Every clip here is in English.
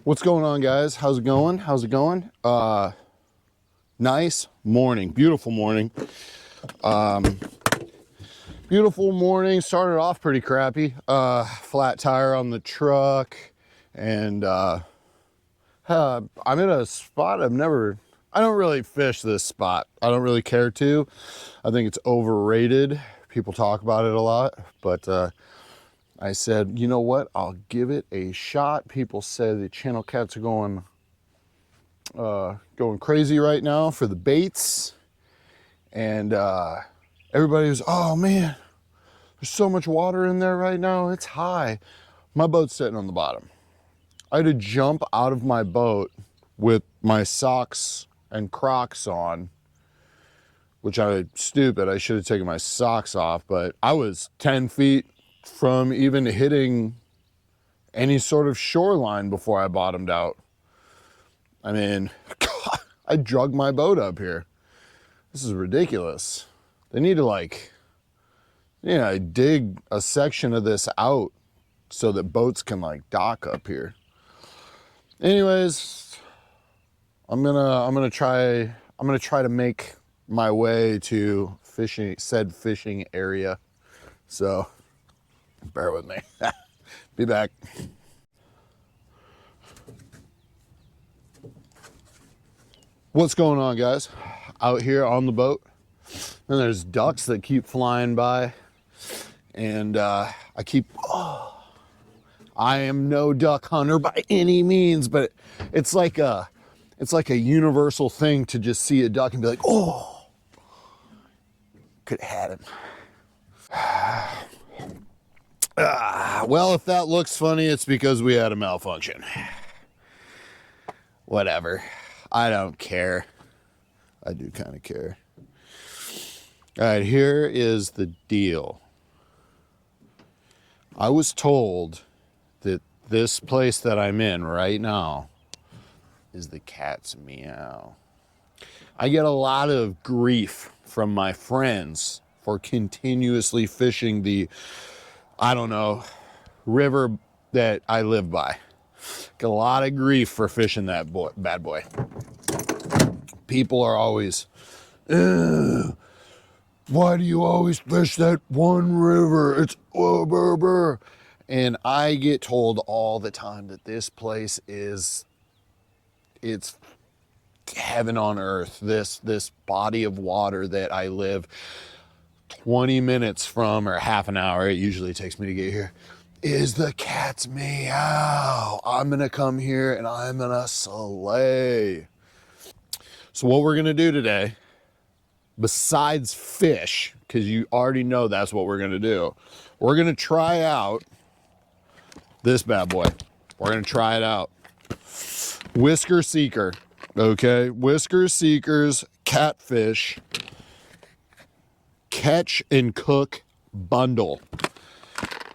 What's going on, guys? How's it going? Nice morning, beautiful morning. Beautiful morning. Started off pretty crappy. Flat tire on the truck, and I'm in a spot I don't really fish this spot. I don't really care to. I think it's overrated. People talk about it a lot, but I said, you know what? I'll give it a shot. People say the channel cats are going crazy right now for the baits, and everybody was, oh man, there's so much water in there right now. It's high. My boat's sitting on the bottom. I had to jump out of my boat with my socks and Crocs on, which stupid. I should have taken my socks off, but I was 10 feet from even hitting any sort of shoreline before I bottomed out. I mean, God, I drug my boat up here. This is ridiculous. They need to dig a section of this out so that boats can dock up here. Anyways, I'm gonna try to make my way to said fishing area. So bear with me. Be back. What's going on, guys? Out here on the boat, and there's ducks that keep flying by, and I am no duck hunter by any means, but it's like a universal thing to just see a duck and be like, oh, could have had him. Well, if that looks funny, it's because we had a malfunction. Whatever. I don't care. I do kind of care. All right, here is the deal. I was told that this place that I'm in right now is the cat's meow. I get a lot of grief from my friends for continuously fishing the, river that I live by. Get a lot of grief for fishing that bad boy. People are always, why do you always fish that one river? It's burr. And I get told all the time that this place it's heaven on earth. This body of water that I live 20 minutes from, or half an hour, it usually takes me to get here, is the cat's meow. I'm gonna come here and I'm gonna slay. So what we're gonna do today, besides fish, because you already know that's what we're gonna do, we're gonna try out this bad boy. We're gonna try it out. Whisker Seeker, okay? Whisker Seeker's Catfish Catch and Cook Bundle.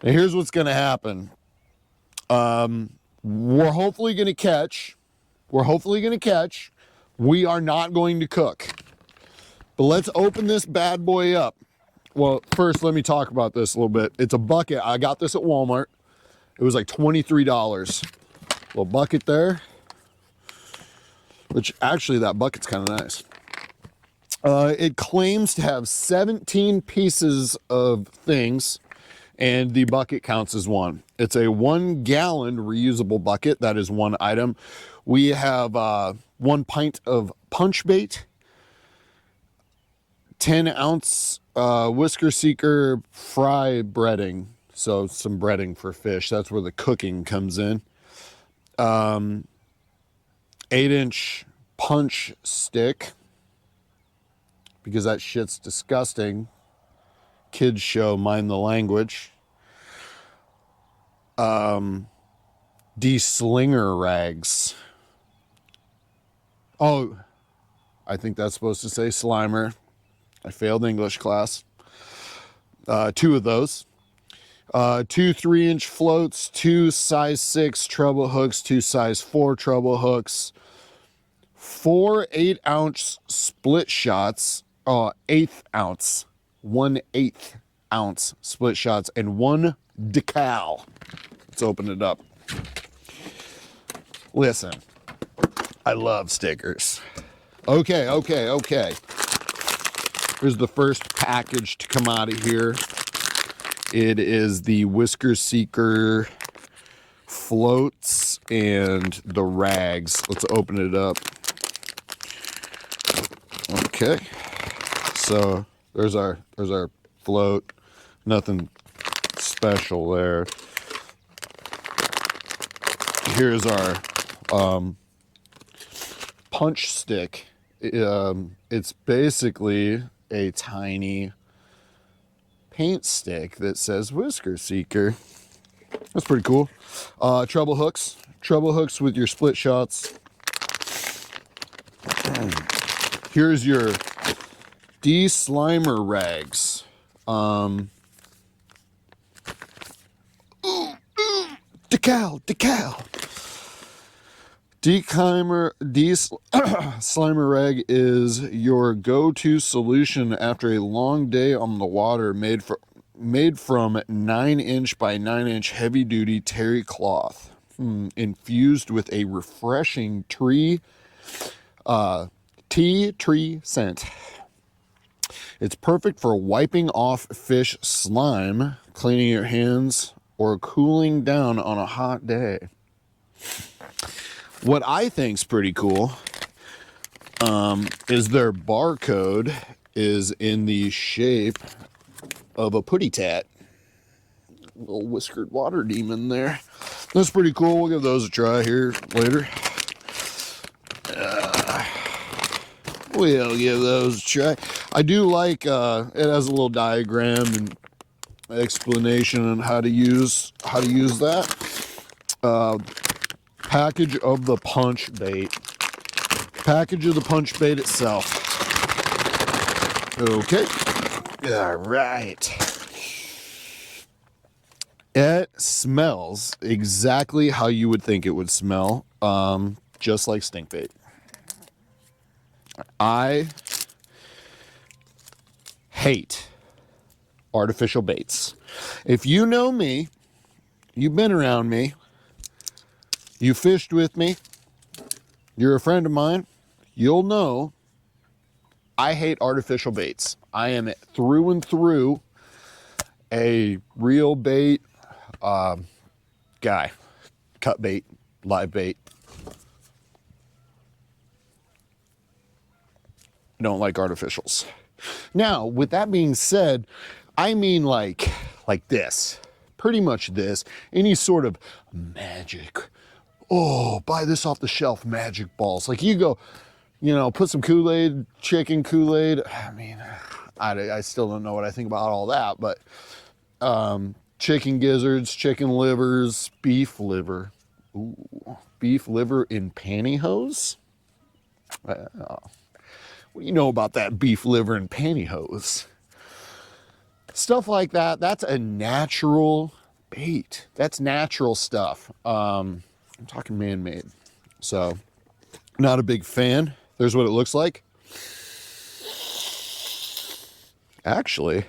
Now here's what's gonna happen. We're hopefully gonna catch. We are not going to cook. But let's open this bad boy up. Well, first let me talk about this a little bit. It's a bucket. I got this at Walmart. It was like $23. Little bucket there. Which actually that bucket's kind of nice. It claims to have 17 pieces of things, and the bucket counts as one. It's a 1 gallon reusable bucket. That is one item. We have 1 pint of punch bait, 10 ounce Whisker Seeker fry breading. So some breading for fish. That's where the cooking comes in. 8-inch punch stick, because that shit's disgusting. Kids show, mind the language. De-slinger rags. Oh, I think that's supposed to say Slimer. I failed English class. 2 of those. 2 3-inch floats, 2 size 6 treble hooks, 2 size 4 treble hooks, 4 8-ounce split shots, 1/8 ounce split shots, and 1 decal. Let's open it up. Listen, I love stickers. Okay. Here's the first package to come out of here. It is the Whisker Seeker floats and the rags. Let's open it up. Okay. So there's our float. Nothing special there. Here's our punch stick. It's basically a tiny paint stick that says Whisker Seeker. That's pretty cool. Treble hooks with your split shots. Here's your de-slimer rags. Decal. De-slimer rag is your go-to solution after a long day on the water, made from 9-inch by 9-inch heavy-duty terry cloth, infused with a refreshing tea tree scent. It's perfect for wiping off fish slime, cleaning your hands, or cooling down on a hot day. What I think's pretty cool is their barcode is in the shape of a putty tat. Little whiskered water demon there. That's pretty cool. We'll give those a try here later. We'll give those a try. I do like it has a little diagram and explanation on how to use that. Package of the punch bait. Package of the punch bait itself. Okay. All right. It smells exactly how you would think it would smell, just like stink bait. I hate artificial baits. If you know me, you've been around me, you fished with me, you're a friend of mine, you'll know I hate artificial baits. I am through and through a real bait guy. Cut bait, live bait. I don't like artificials. Now, with that being said, I mean like this. Pretty much this. Any sort of magic. Oh, buy this off the shelf magic balls. Like you go, put some Kool-Aid, chicken Kool-Aid. I mean, I still don't know what I think about all that, but chicken gizzards, chicken livers, beef liver. Ooh, beef liver in pantyhose? What do you know about that beef liver and pantyhose? Stuff like that. That's a natural bait. That's natural stuff. I'm talking man-made. So, not a big fan. There's what it looks like. Actually,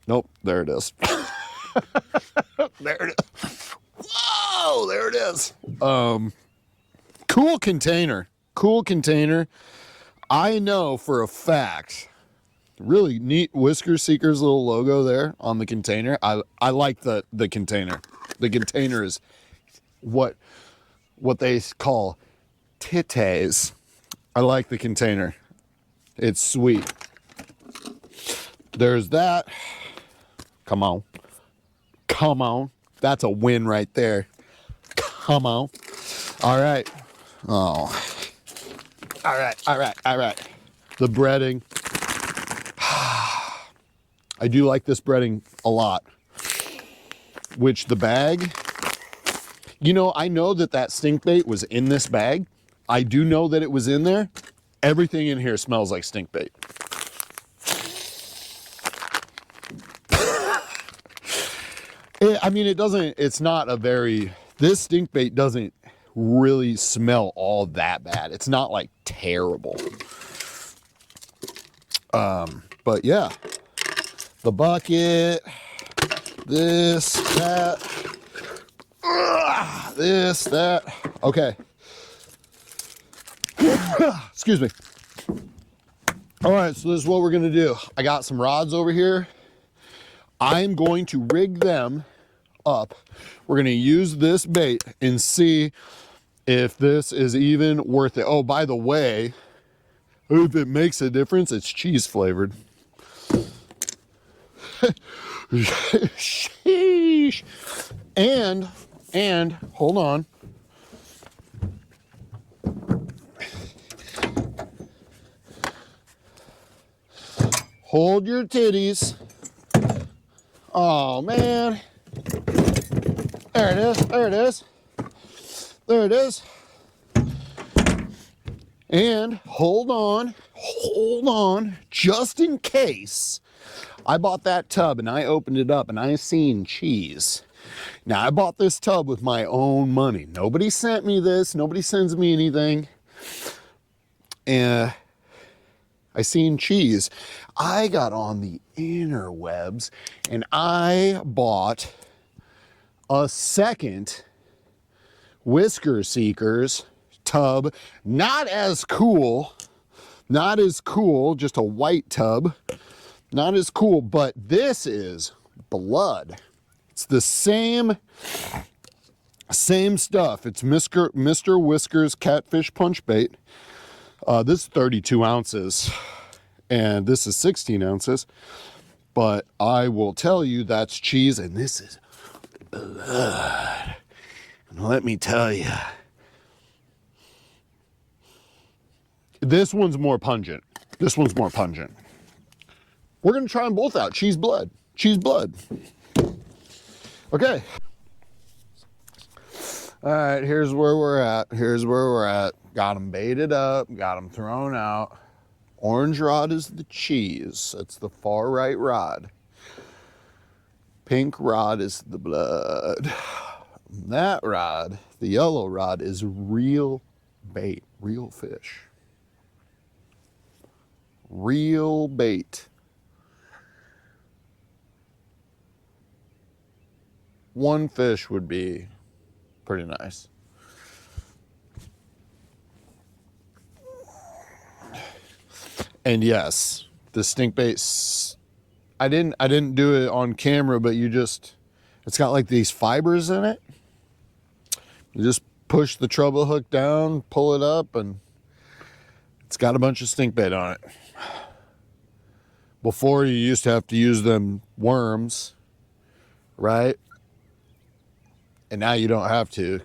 nope, there it is. There it is. Whoa, there it is. Cool container. I know for a fact, really neat Whisker Seeker's little logo there on the container. I like the container. The container is what they call titties. I like the container. It's sweet. There's that. Come on. That's a win right there. Come on. All right. Oh. All right. The breading. I do like this breading a lot. Which the bag, I know that stink bait was in this bag. I do know that it was in there. Everything in here smells like stink bait. This stink bait doesn't really smell all that bad. It's not like terrible. But yeah, the bucket, this, that. this, that. Okay. Excuse me. All right, so this is what we're gonna do. I got some rods over here. I'm going to rig them up. We're gonna use this bait and see if this is even worth it. Oh, by the way, if it makes a difference, it's cheese flavored. Sheesh. And hold on. Hold your titties. Oh man. There it is. There it is. There it is. And hold on, just in case. I bought that tub and I opened it up and I seen cheese. Now I bought this tub with my own money. Nobody sent me this. Nobody sends me anything. And I seen cheese. I got on the interwebs and I bought a second Whisker Seekers tub. Not as cool, just a white tub. Not as cool, but this is blood. It's the same stuff. It's Mr. Whisker's Catfish punch bait. This is 32 ounces and this is 16 ounces, but I will tell you that's cheese and this is blood. And let me tell you, this one's more pungent. This one's more pungent. We're gonna try them both out. Cheese blood. Cheese blood. Okay. All right, here's where we're at. Here's where we're at. Got them baited up, got them thrown out. Orange rod is the cheese. That's the far right rod. Pink rod is the blood. That rod, the yellow rod, is real bait, real fish. Real bait. One fish would be pretty nice. And yes, the stink bait, I didn't do it on camera, but it's got like these fibers in it. You just push the treble hook down, pull it up, and it's got a bunch of stink bait on it. Before, you used to have to use them worms, right? And now you don't have to.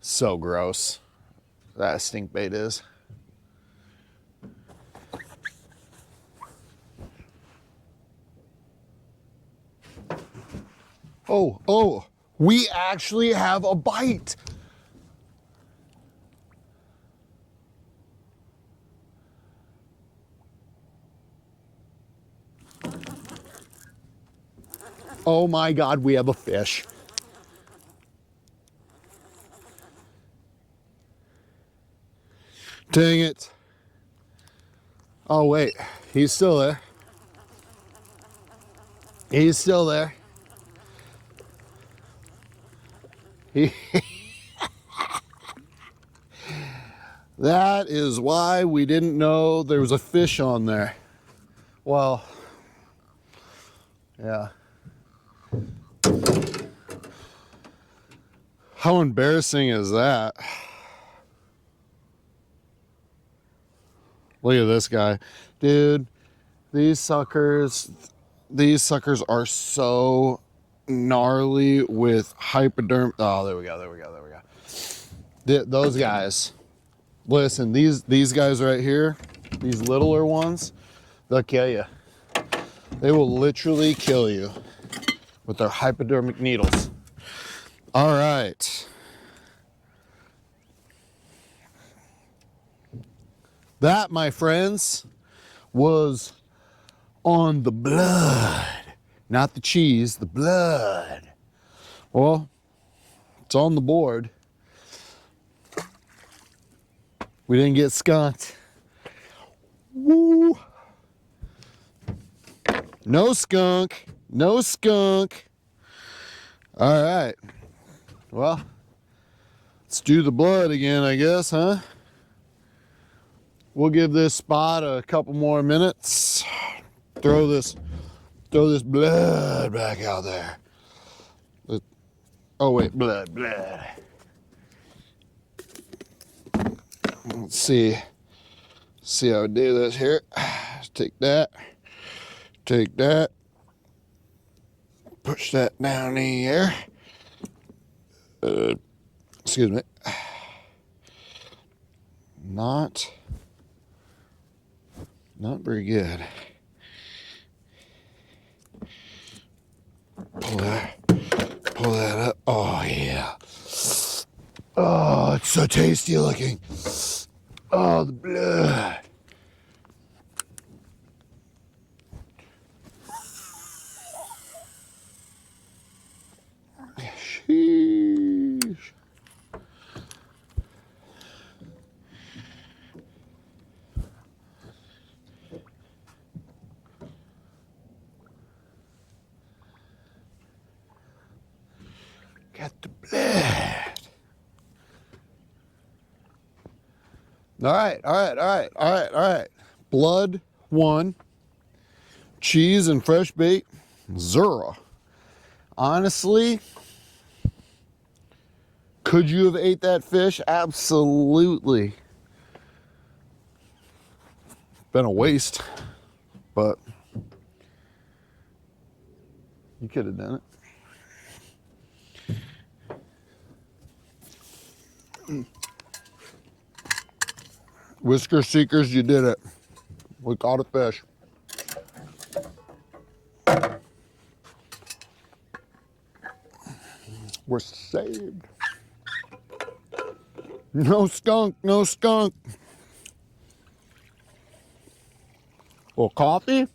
So gross. That stink bait is. Oh, we actually have a bite. Oh my God, we have a fish. Dang it. Oh wait, he's still there. He's still there. That is why we didn't know there was a fish on there. Well, yeah. How embarrassing is that? Look at this guy. Dude, these suckers are so gnarly with hypoderm. Oh, there we go. Those guys. Listen, these guys right here, these littler ones, they'll kill you. They will literally kill you with their hypodermic needles. All right. That, my friends, was on the blood. Not the cheese, the blood. Well, it's on the board. We didn't get skunked. Woo! No skunk. No skunk. All right. Well, let's do the blood again, I guess, huh? We'll give this spot a couple more minutes. Throw this blood back out there. Oh wait, blood. Let's see how I do this here. Take that, push that down here. Excuse me. Not very good. Pull that up. Oh yeah. Oh, it's so tasty looking. Oh, the blood. Sheesh. Got the blood. All right. Blood 1, cheese and fresh bait 0. Honestly, could you have ate that fish? Absolutely. Been a waste, but you could have done it. Whisker seekers, you did it. We caught a fish. We're saved. No skunk. Well, coffee?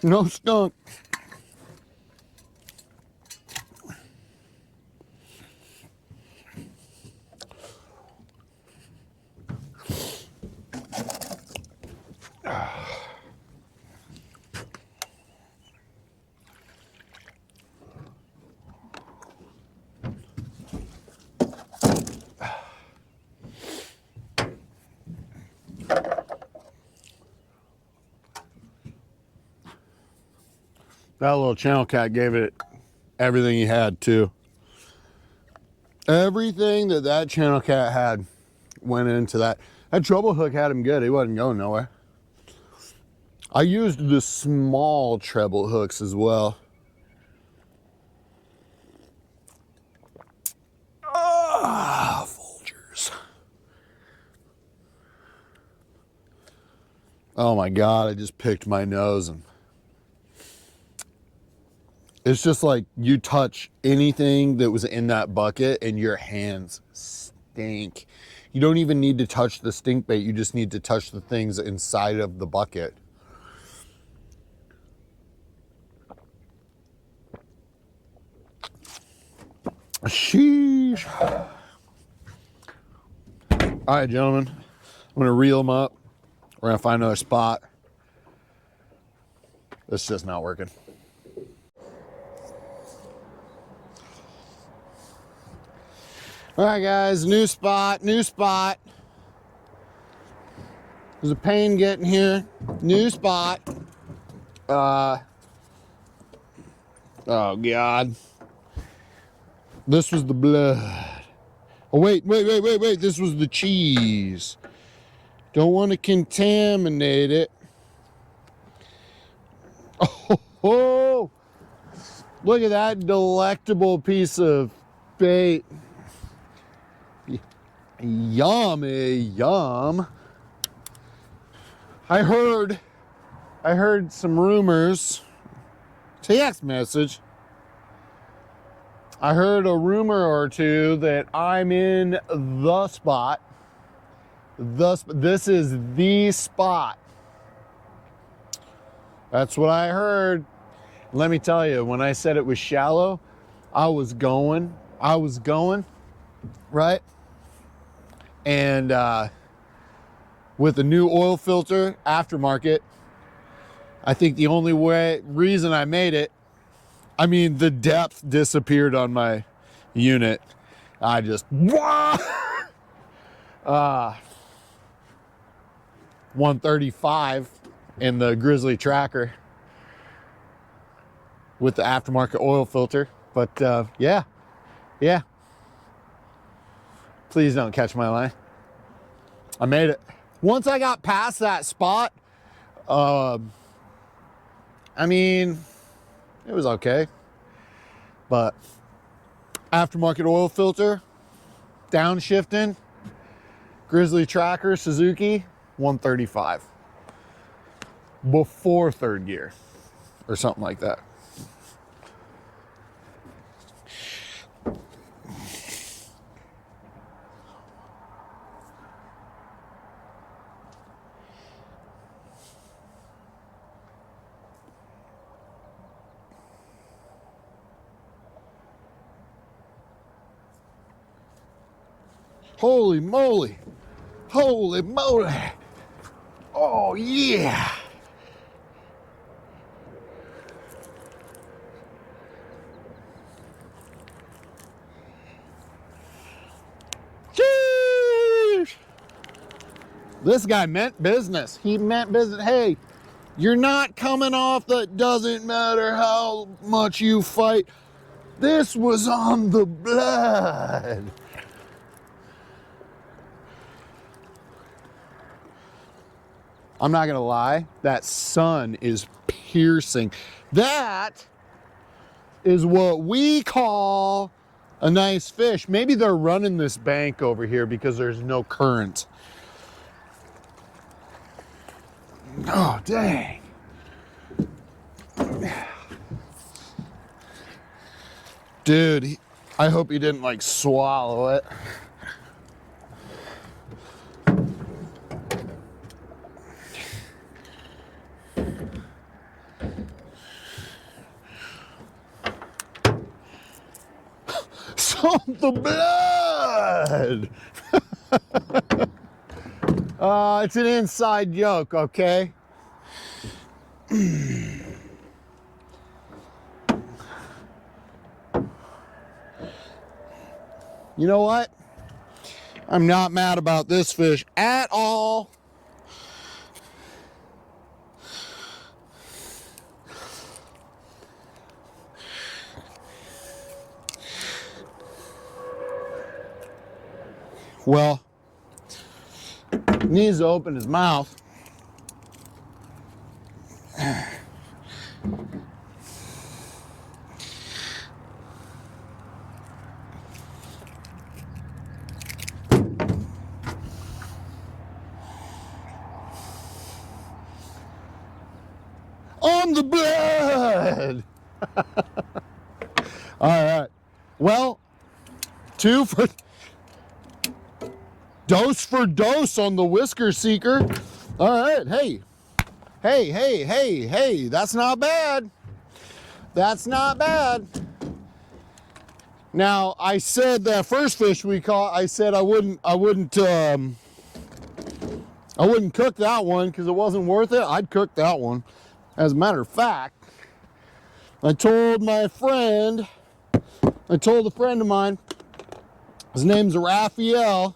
No skunk. That little channel cat gave it everything he had too. Everything that channel cat had went into that. That treble hook had him good. He wasn't going nowhere. I used the small treble hooks as well. Ah, Folgers. Oh my God, I just picked my nose and it's just like you touch anything that was in that bucket and your hands stink. You don't even need to touch the stink bait. You just need to touch the things inside of the bucket. Sheesh. All right, gentlemen, I'm gonna reel them up. We're gonna find another spot. This is just not working. All right, guys, new spot. There's a pain getting here. New spot. Oh God. This was the blood. Oh, wait. This was the cheese. Don't want to contaminate it. Oh, look at that delectable piece of bait. Yummy, yum. I heard some rumors. Text message. I heard a rumor or two that I'm in the spot. This is the spot. That's what I heard. Let me tell you, when I said it was shallow, I was going, right? And with a new oil filter aftermarket, I think the only reason I made it I mean, the depth disappeared on my unit. I just, 135 in the Grizzly Tracker with the aftermarket oil filter. But yeah. Please don't catch my line. I made it. Once I got past that spot, I mean, it was okay. But aftermarket oil filter, downshifting, Grizzly Tracker, Suzuki, 135. Before third gear or something like that. Holy moly. Holy moly. Oh yeah. Jeez. This guy meant business. He meant business. Hey, you're not coming off. That doesn't matter how much you fight. This was on the blood. I'm not gonna lie, that sun is piercing. That is what we call a nice fish. Maybe they're running this bank over here because there's no current. Oh, dang. Dude, I hope he didn't like swallow it. So the blood. It's an inside joke, okay? You know what? I'm not mad about this fish at all. Well, he needs to open his mouth. On the blood. All right. Well, dose for dose on the Whisker Seeker. All right. Hey. That's not bad. That's not bad. Now, I said that first fish we caught, I said I wouldn't cook that one because it wasn't worth it. I'd cook that one. As a matter of fact, I told a friend of mine, his name's Raphael.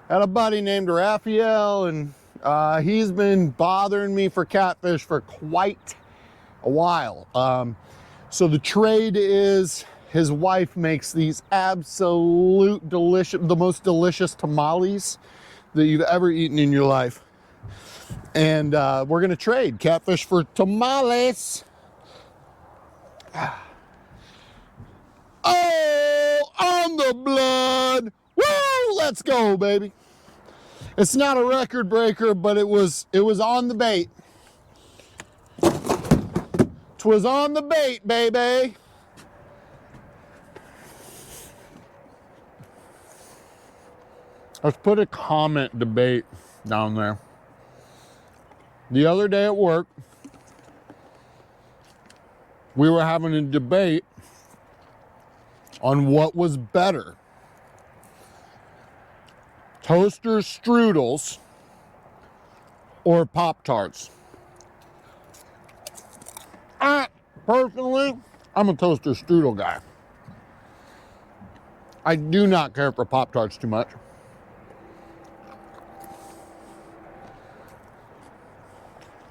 Had a buddy named Raphael, and he's been bothering me for catfish for quite a while. So the trade is his wife makes these absolute delicious, the most delicious tamales that you've ever eaten in your life. And we're gonna trade catfish for tamales. Oh, on the blood. Woo, let's go, baby. It's not a record breaker, but it was on the bait. 'Twas on the bait, baby. Let's put a comment debate down there. The other day at work, we were having a debate on what was better. Toaster strudels or Pop-Tarts. Personally, I'm a toaster strudel guy. I do not care for Pop-Tarts too much.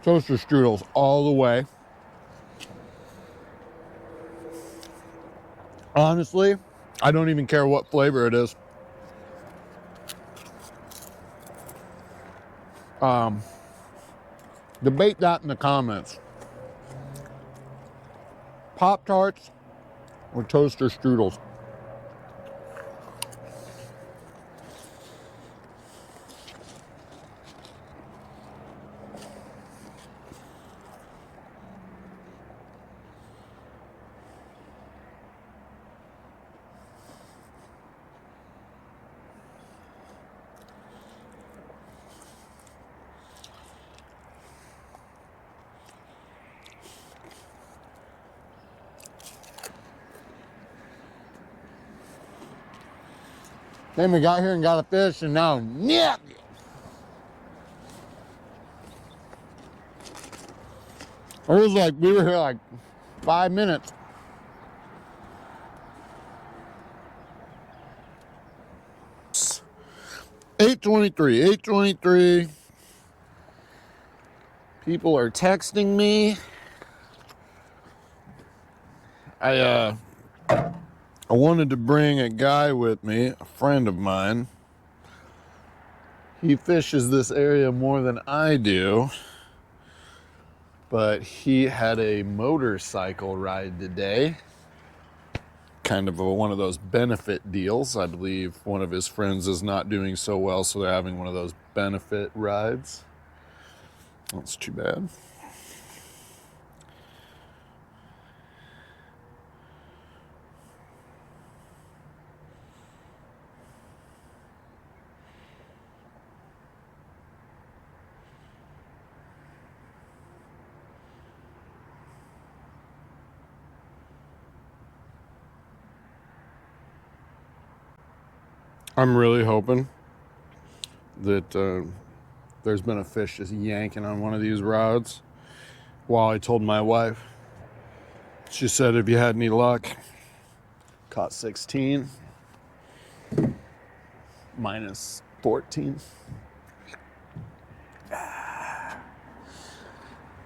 Toaster strudels all the way. Honestly, I don't even care what flavor it is. Debate that in the comments. Pop-Tarts or toaster strudels? Then we got here and got a fish, and now, yeah. It was like we were here like 5 minutes. It's 8:23. People are texting me. I wanted to bring a guy with me, a friend of mine. He fishes this area more than I do, but he had a motorcycle ride today. Kind of one of those benefit deals. I believe one of his friends is not doing so well, so they're having one of those benefit rides. That's too bad. I'm really hoping that there's been a fish just yanking on one of these rods. While I told my wife, she said, if you had any luck, caught 16, minus 14.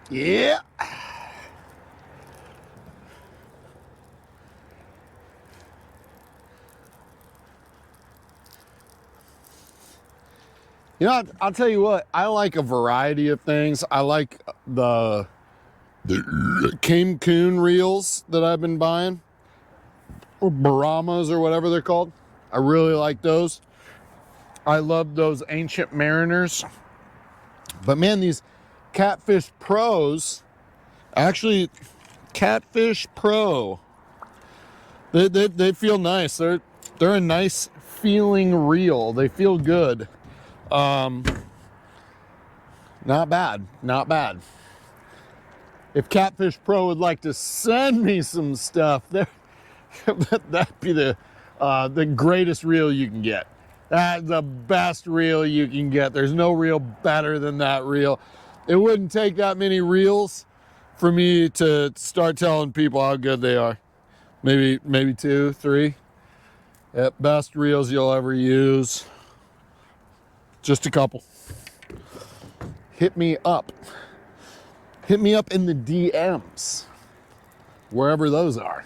Yeah. You know, I'll tell you what, I like a variety of things. I like the Cancun reels that I've been buying, or Baramas or whatever they're called. I really like those. I love those Ancient Mariners. But man, these Catfish Pros, actually, Catfish Pro, they feel nice. They're a nice feeling reel. They feel good. Not bad, not bad. If Catfish Pro would like to send me some stuff, that'd be the greatest reel you can get. That's the best reel you can get. There's no reel better than that reel. It wouldn't take that many reels for me to start telling people how good they are. Maybe 2, 3. Yep, best reels you'll ever use. Just a couple. Hit me up. Hit me up in the DMs, wherever those are.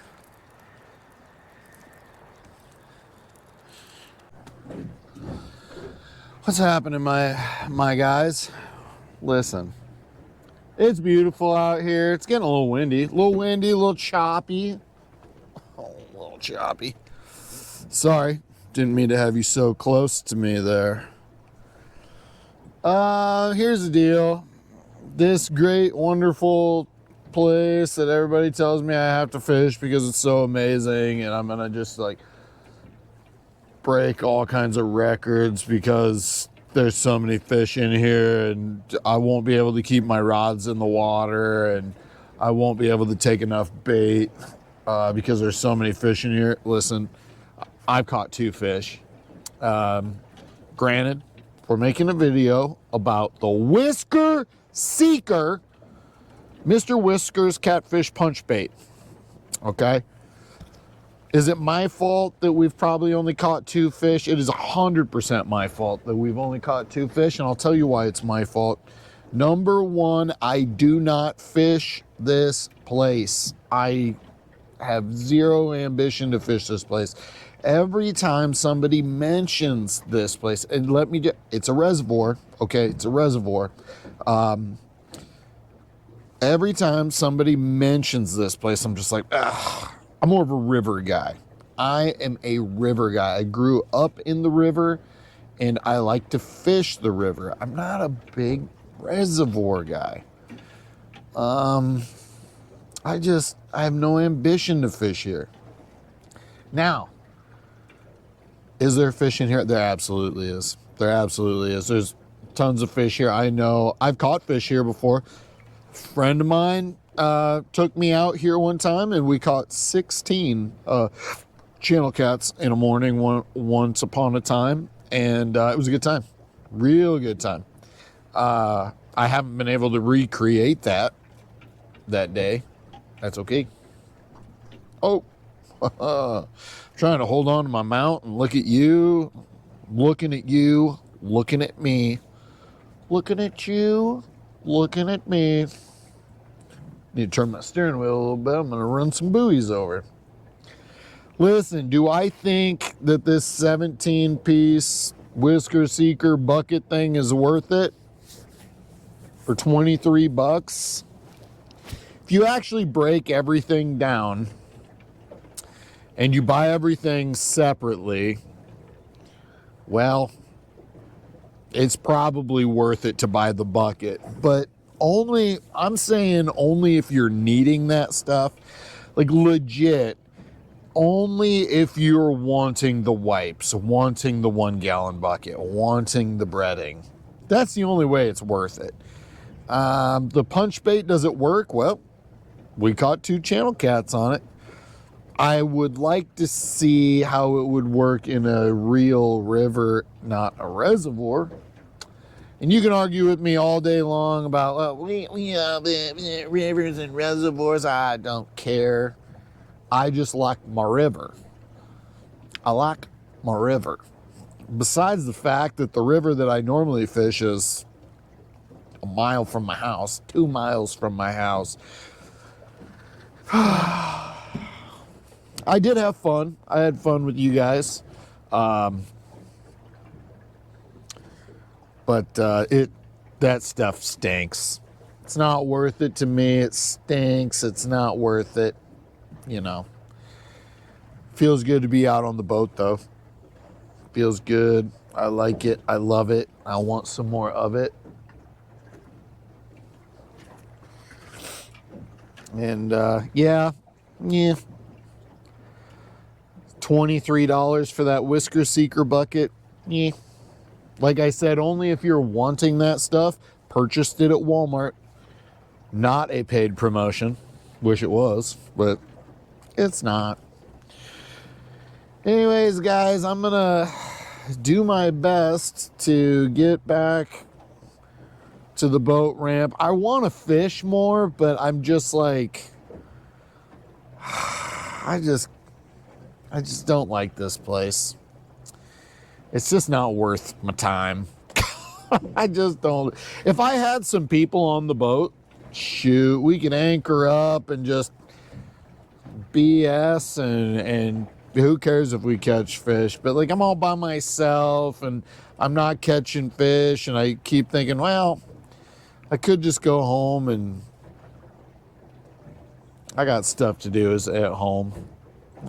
What's happening, my guys? Listen, it's beautiful out here. It's getting a little windy, a little choppy. Oh, a little choppy. Sorry, didn't mean to have you so close to me there. Here's the deal. This great, wonderful place that everybody tells me I have to fish because it's so amazing, and I'm gonna just like break all kinds of records because there's so many fish in here, and I won't be able to keep my rods in the water, and I won't be able to take enough bait because there's so many fish in here. Listen, I've caught 2 fish. Granted, we're making a video about the whisker seeker Mr. Whisker's Catfish Punch Bait. Okay. Is it my fault that we've probably only caught 2 fish? It is 100% my fault that we've only caught 2 fish, and I'll tell you why it's my fault. Number one, I do not fish this place. I have zero ambition to fish this place. Every time somebody mentions this place, and it's a reservoir, okay? It's a reservoir. Every time somebody mentions this place, I'm just like, ugh. I'm more of a river guy. I am a river guy. I grew up in the river and I like to fish the river. I'm not a big reservoir guy. I have no ambition to fish here. Now, is there fish in here? There absolutely is. There absolutely is. There's tons of fish here. I know. I've caught fish here before. A friend of mine took me out here one time and we caught 16 channel cats in a morning once upon a time, and it was a good time. Real good time. I haven't been able to recreate that day. That's okay. Oh, trying to hold on to my mount and look at you, looking at you, looking at me, looking at you, looking at me. Need to turn my steering wheel a little bit. I'm going to run some buoys over. Listen, do I think that this 17-piece Whisker Seeker bucket thing is worth it for 23 bucks? If you actually break everything down and you buy everything separately, well, it's probably worth it to buy the bucket. But I'm saying only if you're needing that stuff, like legit, only if you're wanting the wipes, wanting the 1 gallon bucket, wanting the breading. That's the only way it's worth it. The punch bait, does it work? Well, we caught 2 channel cats on it. I would like to see how it would work in a real river, not a reservoir. And you can argue with me all day long about, we have rivers and reservoirs. I don't care. I just like my river. I like my river. Besides the fact that the river that I normally fish is a mile from my house, 2 miles from my house. I did have fun. I had fun with you guys. But that stuff stinks. It's not worth it to me. It stinks. It's not worth it. You know. Feels good to be out on the boat, though. Feels good. I like it. I love it. I want some more of it. And yeah. $23 for that Whisker Seeker bucket. Yeah. Like I said, only if you're wanting that stuff. Purchased it at Walmart. Not a paid promotion. Wish it was, but it's not. Anyways, guys, I'm gonna do my best to get back to the boat ramp. I want to fish more, but I'm just like, I just don't like this place. It's just not worth my time. I just don't. If I had some people on the boat, shoot, we could anchor up and just BS and who cares if we catch fish? But like, I'm all by myself and I'm not catching fish, and I keep thinking, well, I could just go home, and I got stuff to do at home.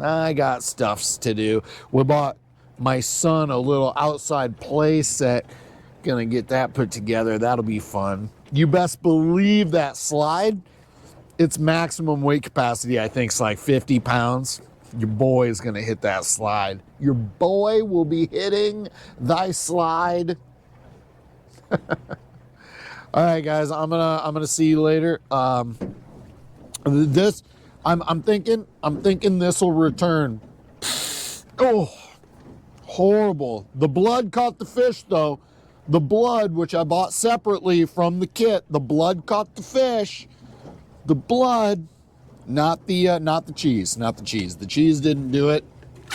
I got stuffs to do. We bought my son a little outside play set. Gonna get that put together. That'll be fun. You best believe that slide, its maximum weight capacity, I think, is like 50 pounds. Your boy is gonna hit that slide. Your boy will be hitting thy slide. All right, guys, I'm gonna see you later. I'm thinking this will return. Oh, horrible. The blood caught the fish, though. The blood, which I bought separately from the kit, the blood caught the fish. The blood, not the cheese, not the cheese. The cheese didn't do it.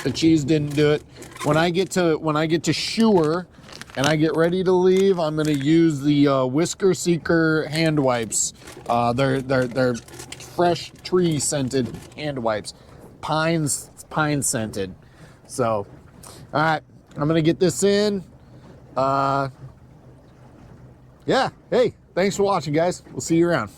The cheese didn't do it. When I get to Shure and I get ready to leave, I'm gonna use the Whisker Seeker hand wipes. They're fresh tree scented hand wipes, pine scented. So, all right, I'm gonna get this in. Yeah. Hey, thanks for watching, guys. We'll see you around.